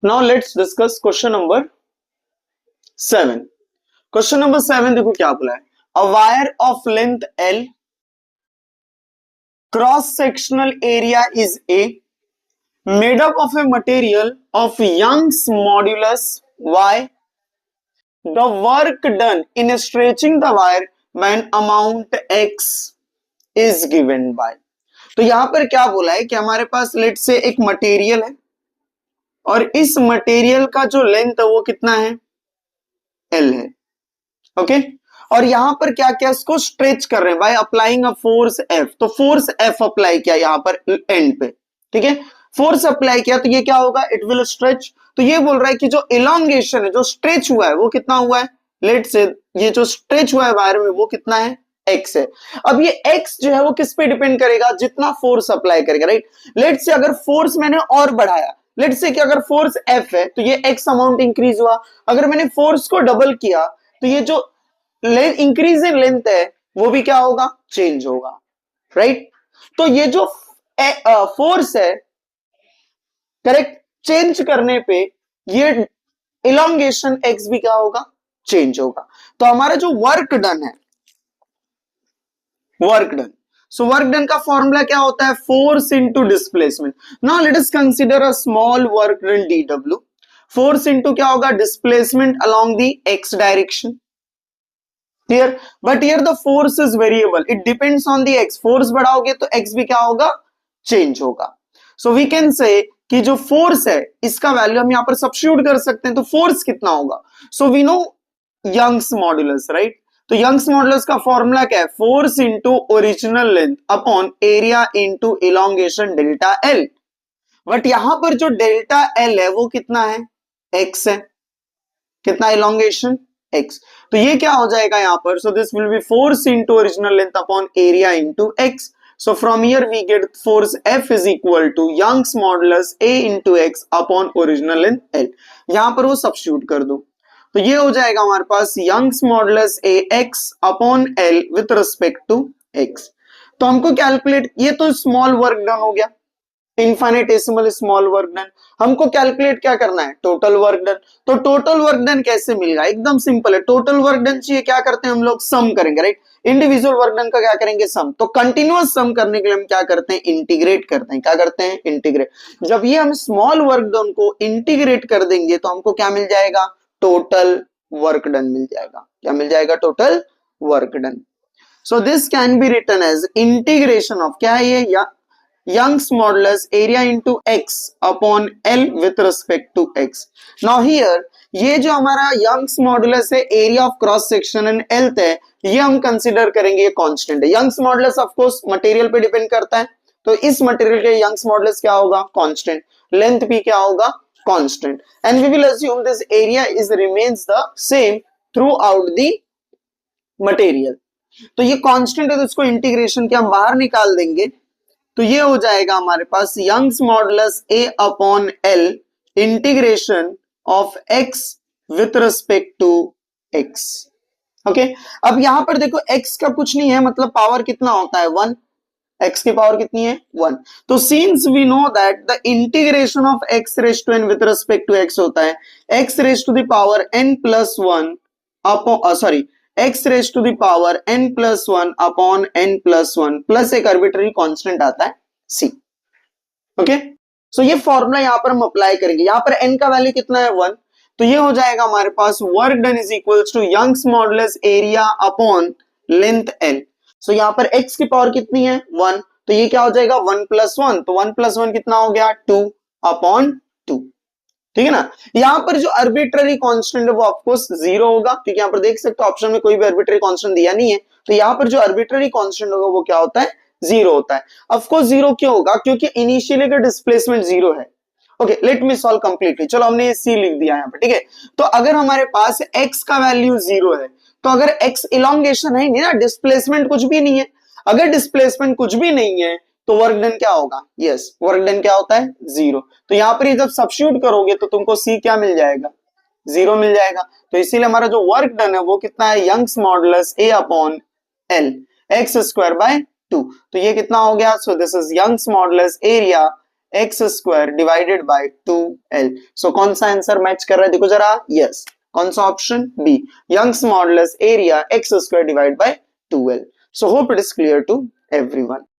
Now let's discuss question number 7। Question number 7 देखो क्या बोला है। A wire of length L, cross sectional area is A, made up of a material of Young's modulus Y. The work done in stretching the wire by an amount X is given by। तो यहां पर क्या बोला है कि हमारे पास late से एक मटेरियल है और इस मटेरियल का जो लेंथ है वो कितना है, L है। ओके और यहां पर क्या क्या इसको स्ट्रेच कर रहे हैं by applying a force F। तो फोर्स F अप्लाई किया यहां पर एंड पे, ठीक है। फोर्स अप्लाई किया तो ये क्या होगा, इट विल स्ट्रेच। तो ये बोल रहा है कि जो इलोंगेशन है, जो स्ट्रेच हुआ है वो कितना हुआ है, लेट से ये जो स्ट्रेच हुआ है वायर में वो कितना है, x है। अब ये x जो है वो किस पे डिपेंड करेगा, जितना फोर्स अप्लाई करेगा, राइट। लेट से अगर फोर्स मैंने और बढ़ाया, लेट से कि अगर फोर्स F है तो ये x अमाउंट इंक्रीज हुआ। अगर मैंने फोर्स को डबल किया तो ये जो इंक्रीज इन लेंथ है वो भी क्या होगा, चेंज होगा, राइट। तो ये जो फोर्स है, करेक्ट, चेंज करने पे ये इलोंगेशन एक्स भी क्या होगा, चेंज होगा। तो हमारा जो वर्क डन है, work done, so work done का फॉर्मूला क्या होता है, force into displacement. Now let us consider a small work done dw। Force into क्या होगा, displacement along the x direction. Here, but here the force is variable. It depends on the x. Force बढ़ाओगे तो x भी क्या होगा, change होगा। So we can say कि जो force है इसका वैल्यू हम यहाँ पर सब्स्टिट्यूट कर सकते हैं। तो फोर्स कितना होगा, so we know Young's modulus, right. तो यंग्स मॉड्यूलस का फॉर्मूला क्या है, force into original length upon area into elongation delta L. बट यहां पर जो डेल्टा एल है वो कितना है, x है। कितना इलोंगेशन, x। तो ये क्या हो जाएगा यहां पर, so this will be force into original length upon area into x। So from here we get force F is equal to Young's modulus A into x upon original length L। यहां पर वो substitute कर दो तो ये हो जाएगा हमारे पास Young's modulus A x upon L with respect to x। तो हमको कैलकुलेट, ये तो स्मॉल वर्क डन हो गया, इनफाइनेटेसिमल स्मॉल वर्क डन। हमको कैलकुलेट क्या करना है, टोटल वर्क डन। तो टोटल वर्क डन कैसे मिलेगा, एकदम सिंपल है। टोटल वर्क डन चाहिए, क्या करते हैं हम लोग, सम करेंगे, राइट। इंडिविजुअल वर्क डन का क्या करेंगे, सम। तो कंटिन्यूअस सम करने के लिए हम क्या करते हैं, इंटीग्रेट करते हैं। क्या करते हैं, इंटीग्रेट। जब ये हम स्मॉल वर्क डन को इंटीग्रेट कर देंगे तो हमको क्या मिल जाएगा, टोटल वर्क डन मिल जाएगा। क्या मिल जाएगा, total work done. So this can be written as integration of, क्या है ये, या Young's modulus area into x upon L with respect to x। Now here ये जो हमारा Young's modulus है area of cross section and L है, ये हम कंसिडर करेंगे ये कांस्टेंट है। Young's modulus of course material पे डिपेंड करता है, तो इस मटेरियल के Young's modulus क्या होगा, कांस्टेंट। लेंथ भी क्या होगा, constant. And we will assume this area is remains the same throughout the material. तो ये कांस्टेंट है तो इसको इंटीग्रेशन के हम बाहर निकाल देंगे तो ये हो जाएगा हमारे पास Young's modulus A upon L integration of x with respect to x। Okay अब यहां पर देखो x का कुछ नहीं है, मतलब पावर कितना होता है, 1। x की पावर कितनी है, 1। तो since we know that the integration of x raise to n with respect to x होता है x raise to the power n plus 1 upon, sorry, x raise to the power n plus 1 upon n plus 1 plus एक arbitrary constant आता है c। Okay so ये formula यहां पर हम apply करेंगे। यहां पर n का वैल्यू कितना है, 1। तो ये हो जाएगा हमारे पास work done is equals to Young's modulus area upon length l। So यहां पर x की पावर कितनी है, 1। तो ये क्या हो जाएगा, 1 प्लस 1। तो 1 प्लस 1 कितना हो गया, 2 अपॉन 2। ठीक है ना। यहां पर जो आर्बिट्ररी कांस्टेंट है वो ऑफकोर्स 0 होगा, क्योंकि यहां पर देख सकते हो ऑप्शन में कोई भी आर्बिट्ररी कांस्टेंट दिया नहीं है। तो यहां पर जो आर्बिट्ररी कांस्टेंट होगा वो क्या होता है, 0 होता है। ऑफकोर्स 0 क्यों होगा, क्योंकि इनिशियली का डिस्प्लेसमेंट 0 है। Okay let me solve completely. चलो हमने ये सी लिख दिया यहाँ पर, ठीक है। तो अगर हमारे पास x का वैल्यू 0 है तो अगर x इलोंगेशन है नहीं ना, डिस्प्लेसमेंट कुछ भी नहीं है। अगर डिस्प्लेसमेंट कुछ भी नहीं है तो वर्क डन क्या होगा, यस वर्क डन क्या होता है, 0। तो यहां पर जब सब्स्टिट्यूट करोगे तो तुमको c क्या मिल जाएगा, 0 मिल जाएगा। तो इसीलिए हमारा जो वर्क डन है वो कितना है, Young's modulus A upon L x square by 2। तो ये कितना हो गया, so this is Young's modulus area x square divided by 2l। सो कौन सा आंसर मैच कर रहा है देखो जरा, यस, कौन सा option, B, young's modulus area x square divide by 2l। So hope it is clear to everyone.